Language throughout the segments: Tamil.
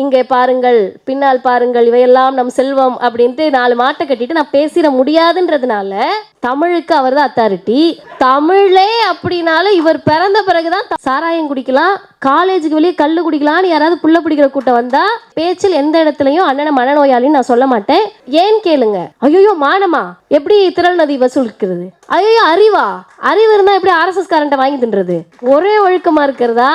இங்கே பாருங்கள், பின்னால் பாருங்கள், இவையெல்லாம் நம் செல்வம் அப்படின்ட்டு 4 மாட்டை கட்டிட்டு நான் பேசிட முடியாதுன்றதுனால தமிழுக்கு அவர் தான் அத்தாரிட்டி. தமிழே அப்படின்னாலும் இவர் பிறந்த பிறகுதான் சாராயம் குடிக்கலாம், காலேஜுக்கு வெளியே கல்லு குடிக்கலாம்னு யாராவது புள்ள பிடிக்கிற கூட்டம் வந்தா பேச்சில் எந்த இடத்துலையும் அண்ணனை மனநோயாளின்னு நான் சொல்ல மாட்டேன். ஏன் கேளுங்க. ஐயோ மானமா எப்படி திரள் நதி வசூலிக்கிறது? ஐயோ அறிவு இருந்தா எப்படி RSS காரண்ட வாங்கி தின்றது? ஒரே ஒழுக்கமா இருக்கிறதா?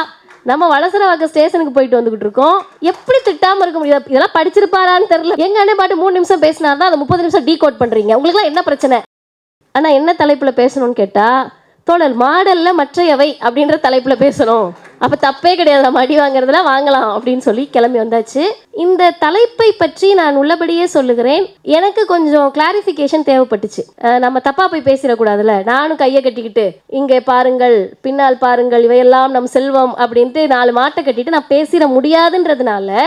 நம்ம வலசரவாக்க ஸ்டேஷனுக்கு போயிட்டு வந்துகிட்டு இருக்கோம். எப்படி திட்டாம இருக்க முடியாது? இதெல்லாம் படிச்சிருப்பாரான்னு தெரியல. எங்க அண்ணன் பாட்டு 3 நிமிஷம் பேசினார்தான் அதை 30 நிமிஷம் டீகோட் பண்றீங்க. உங்களுக்குலாம் என்ன பிரச்சனை? ஆனா என்ன தலைப்புல பேசணும்னு கேட்டா, தோழர் மாடல்ல மற்றையவை அப்படின்ற தலைப்புல பேசணும். அப்ப தப்பே கிடையாது, நம்ம அடி வாங்குறதுல வாங்கலாம் அப்படின்னு சொல்லி கிளம்பி வந்தாச்சு. இந்த தலைப்பை பற்றி நான் உள்ளபடியே சொல்லுகிறேன். எனக்கு கொஞ்சம் கிளாரிஃபிகேஷன் தேவைப்பட்டுச்சு. நம்ம தப்பா போய் பேசிடக்கூடாதுல்ல. நானும் கையை கட்டிக்கிட்டு இங்கே பாருங்கள், பின்னால் பாருங்கள், இவையெல்லாம் நம் செல்வம் அப்படின்ட்டு 4 மாட்டை கட்டிட்டு நான் பேசிட முடியாதுன்றதுனால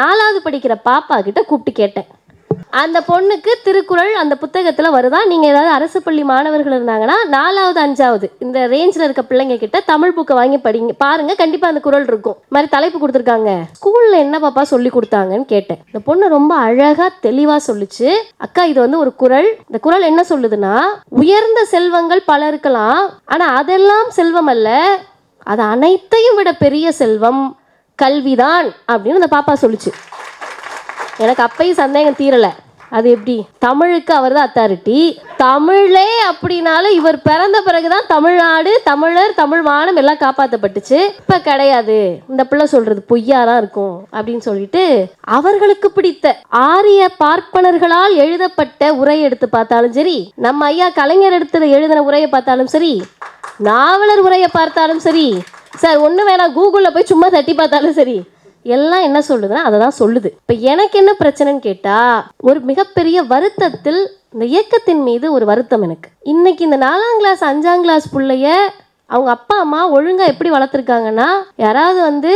4வது படிக்கிற பாப்பா கிட்ட கூப்பிட்டு கேட்டேன். அந்த பொண்ணுக்கு திருக்குறள் அந்த புத்தகத்தில் வருதா? நீங்கள் ஏதாவது அரசு பள்ளி மாணவர்கள் இருந்தாங்கன்னா 4வது 5வது இந்த ரேஞ்சில் இருக்க பிள்ளைங்க கிட்ட தமிழ் புக்கை வாங்கி படிங்க, பாருங்க, கண்டிப்பாக அந்த குறள் இருக்கும். மாதிரி தலைப்பு கொடுத்துருக்காங்க. ஸ்கூலில் என்ன பாப்பா சொல்லி கொடுத்தாங்கன்னு கேட்டேன். இந்த பொண்ணு ரொம்ப அழகாக தெளிவாக சொல்லிச்சு. அக்கா, இது வந்து ஒரு குறள். இந்த குறள் என்ன சொல்லுதுன்னா, உயர்ந்த செல்வங்கள் பல இருக்கலாம், ஆனால் அதெல்லாம் செல்வம் அல்ல, அது அனைத்தையும் விட பெரிய செல்வம் கல்விதான் அப்படின்னு அந்த பாப்பா சொல்லிச்சு. எனக்கு அப்பையும் சந்தேகம் தீரலை. அது எப்படி? தமிழுக்கு அவர் தான் அத்தாரிட்டி. தமிழே அப்படின்னாலும் இவர் பிறந்த பிறகுதான் தமிழ்நாடு, தமிழர், தமிழ் மானம் எல்லாம் காப்பாற்றப்பட்டுச்சு. இப்ப கிடையாது, இந்த பிள்ளை சொல்றது பொய்யாதான் இருக்கும் அப்படின்னு சொல்லிட்டு அவர்களுக்கு பிடித்த ஆரிய பார்ப்பனர்களால் எழுதப்பட்ட உரை எடுத்து பார்த்தாலும் சரி, நம்ம ஐயா கலைஞர் எடுத்து எழுதின உரையை பார்த்தாலும் சரி, நாவலர் உரையை பார்த்தாலும் சரி, சார் ஒன்று வேணாம் கூகுளில் போய் சும்மா தட்டி பார்த்தாலும் சரி, எல்லாம் என்ன சொல்லுதுன்னா அதை தான் சொல்லுது. இப்போ எனக்கு என்ன பிரச்சனைன்னு கேட்டால், ஒரு மிகப்பெரிய வருத்தத்தில் இந்த இயக்கத்தின் மீது ஒரு வருத்தம் எனக்கு. இன்னைக்கு இந்த 4ஆம் கிளாஸ் 5ஆம் கிளாஸ் பிள்ளைய அவங்க அப்பா அம்மா ஒழுங்காக எப்படி வளர்த்துருக்காங்கன்னா, யாராவது வந்து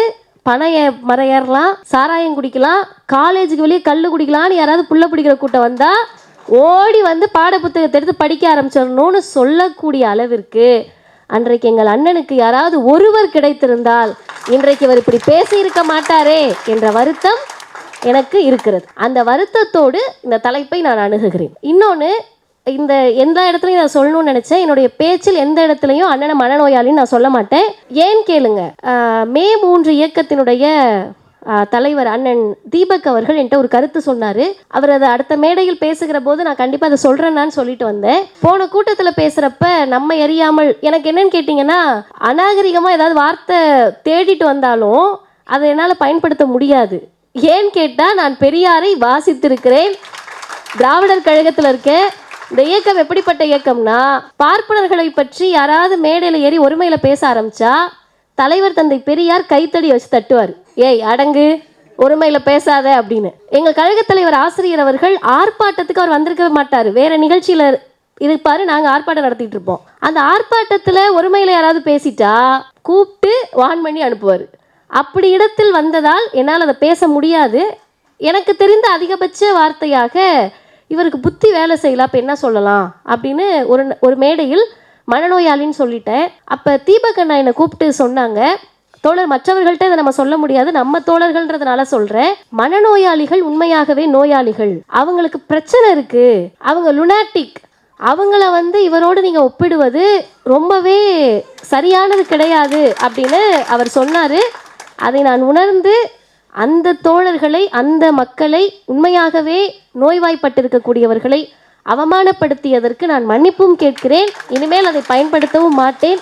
மரம் ஏறலாம், சாராயம் குடிக்கலாம், காலேஜுக்கு வெளியே கல் குடிக்கலாம்னு யாராவது புள்ள பிடிக்கிற கூட்டம் வந்தால் ஓடி வந்து பாட புத்தகத்தை எடுத்து படிக்க ஆரம்பிச்சிடணும்னு சொல்லக்கூடிய அளவிற்கு அன்றைக்கு எங்கள் அண்ணனுக்கு யாராவது ஒருவர் கிடைத்திருந்தால் இன்றைக்கு இவர் இப்படி பேசியிருக்க மாட்டாரே என்ற வருத்தம் எனக்கு இருக்கிறது. அந்த வருத்தத்தோடு இந்த தலைப்பை நான் அணுகுகிறேன். இன்னொன்று, இந்த எந்த இடத்துலையும் நான் சொல்லணும்னு நினச்சேன். என்னுடைய பேச்சில் எந்த இடத்துலையும் அண்ணனை மனநோயாளின்னு நான் சொல்ல மாட்டேன். ஏன் கேளுங்க. மே 3 இயக்கத்தினுடைய தலைவர் அண்ணன் தீபக் அவர்கள் என்கிட்ட ஒரு கருத்து சொன்னார். அவர் அதை அடுத்த மேடையில் பேசுகிற போது நான் கண்டிப்பாக அதை சொல்கிறேன்னான்னு சொல்லிட்டு வந்தேன். போன கூட்டத்தில் பேசுகிறப்ப நம்ம அறியாமல் எனக்கு என்னன்னு கேட்டிங்கன்னா, அநாகரிகமாக ஏதாவது வார்த்தை தேடிட்டு வந்தாலும் அதை என்னால் பயன்படுத்த முடியாது. ஏன்னு கேட்டால், நான் பெரியாரை வாசித்திருக்கிறேன், திராவிடர் கழகத்தில் இருக்கேன். இந்த இயக்கம் எப்படிப்பட்ட இயக்கம்னா, பார்ப்பனர்களை பற்றி யாராவது மேடையில் ஏறி ஒருமையில் பேச ஆரம்பித்தா தலைவர் தந்தை பெரியார் கைத்தடி வச்சு தட்டுவார், ஏய் அடங்கு, ஒருமையில் பேசாத அப்படின்னு. எங்கள் கழகத் தலைவர் ஆசிரியர் அவர்கள் ஆர்ப்பாட்டத்துக்கு அவர் வந்திருக்கவே மாட்டார், வேற நிகழ்ச்சியில் இருப்பார், நாங்கள் ஆர்ப்பாட்டம் நடத்திட்டு இருப்போம். அந்த ஆர்ப்பாட்டத்தில் ஒருமையில் யாராவது பேசிட்டா கூப்பிட்டு வான் பண்ணி அனுப்புவார். அப்படி இடத்தில் வந்ததால் என்னால் அதை பேச முடியாது. எனக்கு தெரிந்த அதிகபட்ச வார்த்தையாக, இவருக்கு புத்தி வேலை செய்யலாம், அப்போ என்ன சொல்லலாம் அப்படின்னு ஒரு மேடையில் மனநோயாளின்னு சொல்லிட்டேன். அப்போ தீபக் அண்ணா என்னை கூப்பிட்டு சொன்னாங்க, தோழர் மற்றவர்கள்ட்ட இதை நம்ம சொல்ல முடியாது, நம்ம தோழர்கள்ன்றதுனால சொல்கிறேன், மனநோயாளிகள் உண்மையாகவே நோயாளிகள், அவங்களுக்கு பிரச்சனை இருக்குது, அவங்க லுனாட்டிக், அவங்கள வந்து இவரோடு நீங்கள் ஒப்பிடுவது ரொம்பவே சரியானது கிடையாது அப்படின்னு அவர் சொன்னார். அதை நான் உணர்ந்து அந்த தோழர்களை, அந்த மக்களை, உண்மையாகவே நோய்வாய்ப்பட்டிருக்கக்கூடியவர்களை அவமானப்படுத்தியதற்கு நான் மன்னிப்பும் கேட்கிறேன். இனிமேல் அதை பயன்படுத்தவும் மாட்டேன்.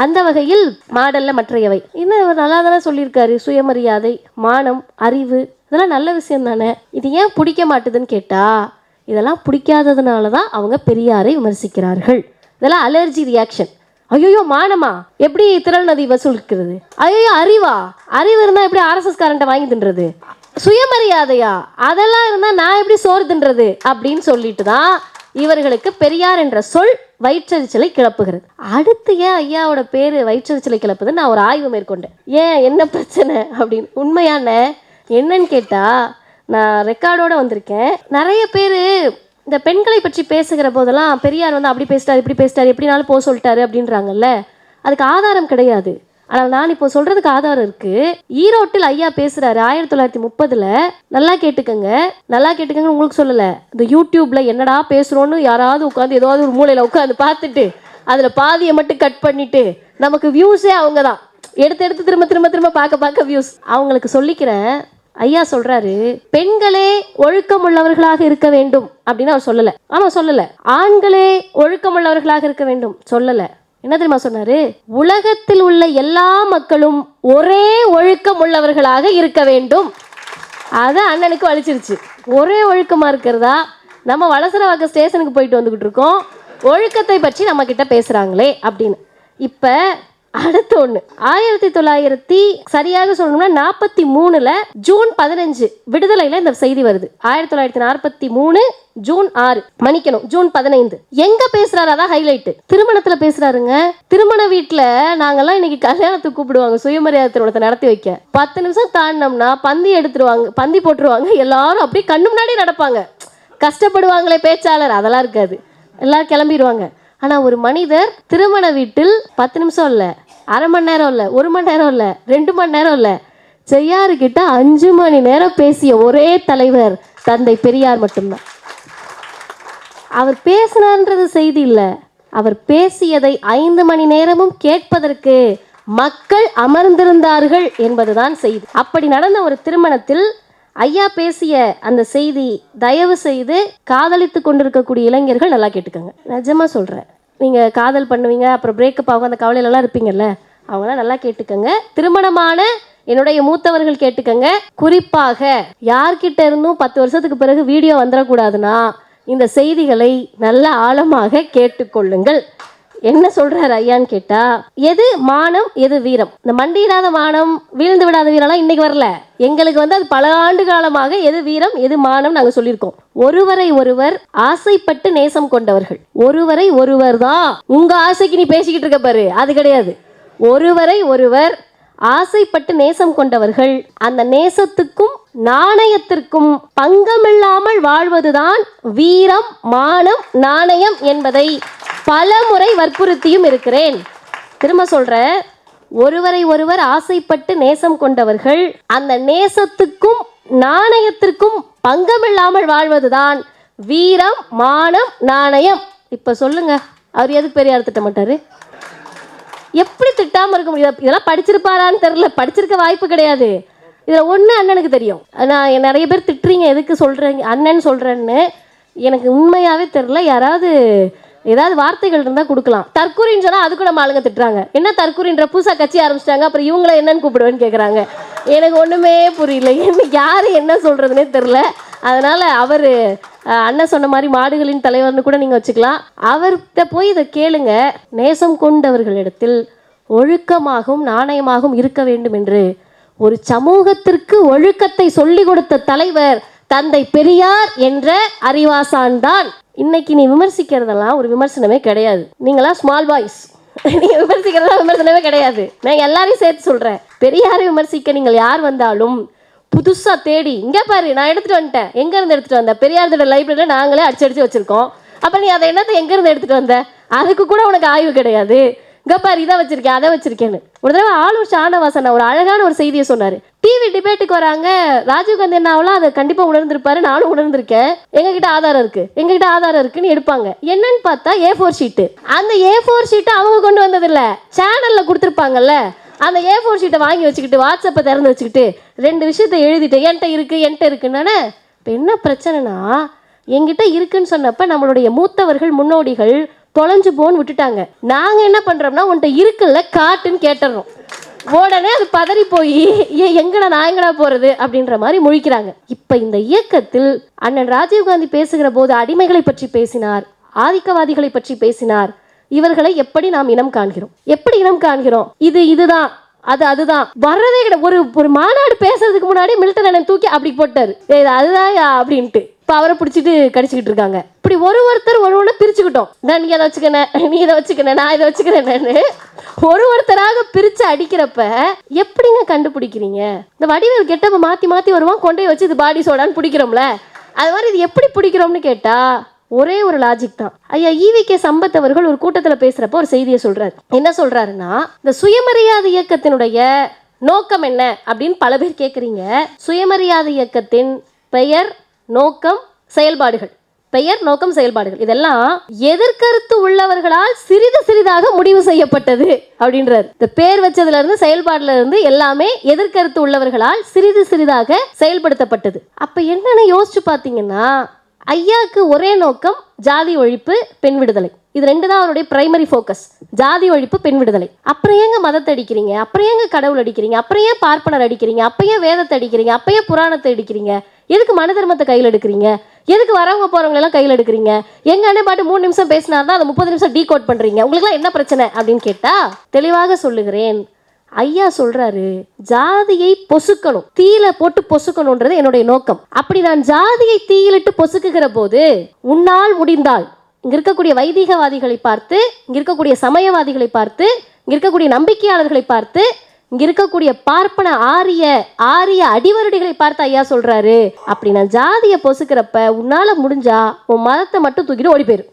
அந்த வகையில் மாடல்ல மற்றையவை இன்னும் அவர் நல்லா தானே சொல்லியிருக்காரு. சுயமரியாதை, மானம், அறிவு, இதெல்லாம் நல்ல விஷயம் தானே. இது ஏன் பிடிக்க மாட்டுதுன்னு கேட்டால், இதெல்லாம் பிடிக்காததுனால தான் அவங்க பெரியாரை விமர்சிக்கிறார்கள். இதெல்லாம் அலர்ஜி ரியாக்ஷன். ஐயோ மானமா எப்படி திரள் நதி வசூலிக்கிறது? ஐயோ அறிவு இருந்தால் எப்படி RSS காரண்ட வாங்கி தின்றது? சுயமரியாதையா, அதெல்லாம் இருந்தால் நான் எப்படி சோறு தின்றது அப்படின்னு சொல்லிட்டு தான் இவர்களுக்கு பெரியார் என்ற சொல் வயிற்றெரிச்சலை கிளப்புகிறது. அடுத்து ஏன் ஐயாவோட பேர் வயிற்றெரிச்சலை கிளப்புதுன்னு நான் ஒரு ஆய்வு மேற்கொண்டேன். ஏன், என்ன பிரச்சனை அப்படின்னு. உண்மையான என்னன்னு கேட்டால், நான் ரெக்கார்டோடு வந்திருக்கேன். நிறைய பேர் இந்த பெண்களை பற்றி பேசுகிற போதெல்லாம் பெரியார் வந்து அப்படி பேசிட்டார், இப்படி பேசிட்டார், எப்படினாலும் போக சொல்லிட்டாரு அப்படின்றாங்கல்ல. அதுக்கு ஆதாரம் கிடையாது. ஆனால் நான் இப்போ சொல்றதுக்கு ஆதாரம் இருக்கு. ஈரோட்டில் ஐயா பேசுறாரு 1930. நல்லா கேட்டுக்கங்க, நல்லா கேட்டுக்கங்க. உங்களுக்கு சொல்லல, இந்த யூடியூப்ல என்னடா பேசுறோன்னு யாராவது உட்காந்து ஏதாவது ஒரு மூலையில உட்காந்து பார்த்துட்டு அதுல பாதியை மட்டும் கட் பண்ணிட்டு நமக்கு வியூஸே அவங்க தான் எடுத்து எடுத்து திரும்ப திரும்ப திரும்ப பார்க்க வியூஸ். அவங்களுக்கு சொல்லிக்கிறேன், ஐயா சொல்றாரு, பெண்களே ஒழுக்கம் உள்ளவர்களாக இருக்க வேண்டும் அப்படின்னு அவர் சொல்லல. ஆமா சொல்லல. ஆண்களே ஒழுக்கம் உள்ளவர்களாக இருக்க வேண்டும் சொல்லல. என்ன தெரியுமா சொன்னாரு? உலகத்தில் உள்ள எல்லா மக்களும் ஒரே ஒழுக்கம் உள்ளவர்களாக இருக்க வேண்டும். அத அண்ணனுக்கு வலிச்சிருச்சு. ஒரே ஒழுக்கமா இருக்கிறதா? நம்ம வலசரவாக்க ஸ்டேஷனுக்கு போயிட்டு வந்துகிட்டு இருக்கோம், ஒழுக்கத்தை பற்றி நம்ம கிட்ட பேசுறாங்களே அப்படின்னு. இப்ப அடுத்த ஒண்ணு, 1900 சரியாக சொல்லணும்னா 43 ஜூன் 15 விடுதலையில இந்த செய்தி வருது. 1943 ஜூன் 6 மன்னிக்கணும் ஜூன் 15. எங்க பேசுறாரு? அதான் ஹைலைட். திருமணத்துல பேசுறாருங்க. திருமண வீட்டுல நாங்கெல்லாம் இன்னைக்கு கல்யாணத்துக்கு கூப்பிடுவாங்க, சுயமரியாதை திருமணத்தை நடத்தி வைக்க. 10 நிமிஷம் தாண்டினோம்னா பந்தி எடுத்துருவாங்க, பந்தி போட்டுருவாங்க. எல்லாரும் அப்படியே கண்ணு முன்னாடி நடப்பாங்க. கஷ்டப்படுவாங்களே பேச்சாளர், அதெல்லாம் இருக்காது, எல்லாரும் கிளம்பிடுவாங்க. ஆனா ஒரு மனிதர் திருமண வீட்டில் 10 நிமிஷம் இல்ல, அரை மணி நேரம் இல்ல, 1 மணி நேரம் இல்ல, 2 மணி நேரம் இல்ல, செய்யாறுகிட்ட 5 மணி நேரம் பேசிய ஒரே தலைவர் தந்தை பெரியார் மட்டும்தான். அவர் பேசினார்ன்றது செய்தி இல்ல, அவர் பேசியதை 5 மணி நேரமும் கேட்பதற்கு மக்கள் அமர்ந்திருந்தார்கள் என்பதுதான் செய்தி. அப்படி நடந்த ஒரு திருமணத்தில் ஐயா பேசிய அந்த செய்தி, தயவு செய்து காதலித்து கொண்டிருக்கக்கூடிய இளைஞர்கள் நல்லா கேட்டுக்கோங்க. நிஜமா சொல்கிறேன், நீங்கள் காதல் பண்ணுவீங்க, அப்புறம் பிரேக்கப் ஆகும், அந்த கவலையிலலாம் இருப்பீங்கல்ல, அவங்களாம் நல்லா கேட்டுக்கோங்க. திருமணமான என்னுடைய மூத்தவர்கள் கேட்டுக்கோங்க. குறிப்பாக யார்கிட்ட இருந்தும் 10 வருஷத்துக்கு பிறகு வீடியோ வந்துடக்கூடாதுன்னா இந்த செய்திகளை நல்ல ஆழமாக கேட்டுக்கொள்ளுங்கள். என்ன சொல்றாரு ஐயான்னு கேட்டா, எது மானம் எது வீரம்? இந்த மண்டியிடாத மானம் வீழ்ந்து விடாத வீரம்லாம் இன்னைக்கு வரல, எங்களுக்கு அது பல ஆண்டு காலமாக எது வீரம் எது மானம் நாங்க சொல்லியிருக்கோம். ஒருவரை ஒருவர் ஆசைப்பட்டு நேசம் கொண்டவர்கள். ஒருவரை ஒருவர் தான் உங்க ஆசைக்கு நீ பேசிக்கிட்டு இருக்க பாரு, அது கிடையாது. ஒருவரை ஒருவர் ஆசைப்பட்டு நேசம் கொண்டவர்கள். அந்த நேசத்துக்கும் நாணயத்திற்கும் பங்கமில்லாமல் வாழ்வதுதான் வீரம், மானம், நாணயம் என்பதை பல முறை வற்புறுத்தியும் இருக்கிறேன். திரும்ப சொல்றேன், ஒருவரை ஒருவர் ஆசைப்பட்டு நேசம் கொண்டவர்கள். அந்த நேசத்துக்கும் நாணயத்திற்கும் பங்கமில்லாமல் வாழ்வதுதான் வீரம், மானம், நாணயம். இப்ப சொல்லுங்க, அவர் எதுக்கு பெரியார் திட்ட மாட்டாரு? எப்படி திட்டாம இருக்க முடியாது? இதெல்லாம் படிச்சிருப்பாரான்னு தெரியல, படிச்சிருக்க வாய்ப்பு கிடையாது. இதில் ஒன்று அண்ணனுக்கு தெரியும். நான் நிறைய பேர் திட்டுறீங்க, எதுக்கு சொல்கிறீங்க அண்ணன் சொல்கிறேன்னு, எனக்கு உண்மையாகவே தெரில. யாராவது ஏதாவது வார்த்தைகள் இருந்தால் கொடுக்கலாம். தற்கூரின்னு சொன்னால் அதுக்கு நம்ம ஆளுங்க திட்டுறாங்க. என்ன தற்கூரின்ற புதுசாக கட்சி ஆரம்பிச்சிட்டாங்க, அப்புறம் இவங்கள என்னன்னு கூப்பிடுவேன்னு கேட்குறாங்க. எனக்கு ஒன்றுமே புரியல, யார் என்ன சொல்கிறதுனே தெரில. அதனால் அவர் அண்ணன் சொன்ன மாதிரி மாடுகளின் தலைவர்னு கூட நீங்கள் வச்சுக்கலாம். அவர்கிட்ட போய் இதை கேளுங்க. நேசம் கொண்டவர்களிடத்தில் ஒழுக்கமாகவும் நாணயமாகவும் இருக்க வேண்டும் என்று ஒரு சமூகத்திற்கு ஒழுக்கத்தை சொல்லிக் கொடுத்த தலைவர் தந்தை பெரியார் என்ற அறிவாசான் தான். இன்னைக்கு நீ விமர்சிக்கிறதெல்லாம் ஒரு விமர்சனமே கிடையாது. நீங்களாம் ஸ்மால் பாய்ஸ், நீங்க விமர்சிக்கிறதா விமர்சனமே கிடையாது. நான் எல்லாரையும் சேர்த்து சொல்றேன், பெரியாரை விமர்சிக்க நீங்கள் யார் வந்தாலும் புதுசா தேடி, இங்க பாரு நான் எடுத்துட்டு வந்துட்டேன், எங்க இருந்து எடுத்துட்டு வந்த? பெரியாரோட லைப்ரரியில நாங்களே அடிச்சு வச்சிருக்கோம். அப்ப நீ அதை என்னத்தை எங்க இருந்து எடுத்துட்டு வந்த? அதுக்கு கூட உனக்கு ஆய்வு கிடையாது. இங்க பாரு இதை வச்சிருக்கேன் அதை வச்சிருக்கேன்னு. ஒரு தடவை ஆளூர் சாண்டவாசன் ஒரு அழகான ஒரு செய்தியை சொன்னாரு. டிவி டிபேட்டுக்கு வராங்க, ராஜீவ்காந்தி அண்ணாவெல்லாம் அதை கண்டிப்பா உணர்ந்திருப்பாரு, நானும் உணர்ந்திருக்கேன். எங்ககிட்ட ஆதாரம் இருக்கு, எங்ககிட்ட ஆதாரம் இருக்குன்னு எடுப்பாங்க. என்னன்னு பார்த்தா A4 ஷீட்டு. அந்த A4 ஷீட்டை அவங்க கொண்டு வந்தது இல்ல, சேனல்ல கொடுத்துருப்பாங்கல்ல, அந்த A4 ஷீட்டை வாங்கி வச்சுக்கிட்டு வாட்ஸ்அப்பை திறந்து வச்சுக்கிட்டு 2 விஷயத்தை எழுதிட்டு என்கிட்ட இருக்குன்னு. இப்போ என்ன பிரச்சனைனா, என்கிட்ட இருக்குன்னு சொன்னப்ப நம்மளுடைய மூத்தவர்கள் முன்னோடிகள் தொலைஞ்சு போன்னு விட்டுட்டாங்க. நாங்க என்ன பண்றோம்னா, உன்கிட்ட இருக்குல்ல காட்டுன்னு கேட்டுறோம். உடனே அது பதறி போய் எங்கடா நான் எங்கடா போறது அப்படின்ற மாதிரி முழிக்கிறாங்க. இப்ப இந்த இயக்கத்தில் அண்ணன் ராஜீவ்காந்தி பேசுகிற போது அடிமைகளை பற்றி பேசினார், ஆதிக்கவாதிகளை பற்றி பேசினார். இவர்களை எப்படி நாம் இனம் காண்கிறோம்? எப்படி இனம் காண்கிறோம்? இதுதான் அதுதான் வரதே கிடையாது. ஒரு மாநாடு பேசுறதுக்கு முன்னாடி மில்டன் அண்ணன் தூக்கி அப்படி போட்டாரு, அதுதான் அப்படின்ட்டு. இப்ப அவரை பிடிச்சிட்டு கடிச்சுக்கிட்டு இருக்காங்க. இப்படி ஒருத்தர் ஒருவனை பிரிச்சுக்கிட்டோம். நீ அதை வச்சுக்கணும், நீ இதை வச்சுக்கணும், நான் இதை வச்சுக்கிறேன்னு ஒருத்தராக பிரிச்சு அடிக்கிறப்ப எப்படிங்க கண்டுபிடிக்கிறீங்க? இந்த வடிவேல் கெட்டப்ப மாத்தி வருவான், கொண்டே வச்சு இது பாடி சோடான்னு பிடிக்கிறோம்ல, அது மாதிரி இது எப்படி பிடிக்கிறோம்னு கேட்டா ஒரே ஒரு லாஜிக் தான். ஐயா ஈவிகே சம்பத் அவர்கள் ஒரு கூட்டத்தில் பேசுறப்ப ஒரு செய்தியை சொல்றாரு. என்ன சொல்றாருன்னா, இந்த சுயமரியாதை இயக்கத்தினுடைய நோக்கம் என்ன அப்படின்னு பல பேர் கேட்குறீங்க. சுயமரியாதை இயக்கத்தின் பெயர், நோக்கம், செயல்பாடுகள், பெயர், நோக்கம், செயல்பாடுகள் இதெல்லாம் எதிர்கருத்து உள்ளவர்களால் சிறிது சிறிதாக முடிவு செய்யப்பட்டது அப்படின்றார். இந்த பேர் வச்சதுல இருந்து செயல்பாடுல இருந்து எல்லாமே எதிர்கருத்து உள்ளவர்களால் சிறிது சிறிதாக செயல்படுத்தப்பட்டது. அப்ப என்னன்னு யோசிச்சு பார்த்தீங்கன்னா, ஐயாக்கு ஒரே நோக்கம் ஜாதி ஒழிப்பு, பெண் விடுதலை. இது ரெண்டு தான் அவருடைய பிரைமரி ஃபோக்கஸ். ஜாதி ஒழிப்பு, பெண் விடுதலை. அப்புறம் ஏங்க மதத்தை அடிக்கிறீங்க, அப்புறம் ஏங்க கடவுள் அடிக்கிறீங்க, அப்புறம் ஏன் பார்ப்பனர் அடிக்கிறீங்க, அப்ப ஏன் வேதத்தை அடிக்கிறீங்க, அப்ப ஏன் புராணத்தை அடிக்கிறீங்க, எதுக்கு மனு தர்மத்தை கையில் எடுக்கிறீங்க, எதுக்கு வரவங்க போறவங்க எல்லாம் கையில் எடுக்கிறீங்க, எங்க அண்ணன் பாட்டு 3 நிமிஷம் பேசினார்னா அதை 30 நிமிஷம் டீகோட் பண்றீங்க, உங்களுக்குலாம் என்ன பிரச்சனை அப்படின்னு கேட்டா தெளிவாக சொல்லுகிறேன். ஐயா சொல்றாரு, ஜாதியை பொசுக்கணும், தீயில போட்டு பொசுக்கணும்ன்றது என்னுடைய நோக்கம். அப்படி நான் ஜாதியை தீயிலிட்டு பொசுக்குகிற போது உன்னால் முடிந்தால் இங்க இருக்கக்கூடிய வைதிகவாதிகளை பார்த்து, இங்க இருக்கக்கூடிய சமயவாதிகளை பார்த்து, இங்க இருக்கக்கூடிய நம்பிக்கையாளர்களை பார்த்து, இங்க இருக்கக்கூடிய பார்ப்பன ஆரிய அடிவருடிகளை பார்த்து ஐயா சொல்றாரு, அப்படி நான் ஜாதியை பொசுக்கிறப்ப உன்னால முடிஞ்சா உன் மதத்தை மட்டும் தூக்கிட்டு ஓடி போயிரு.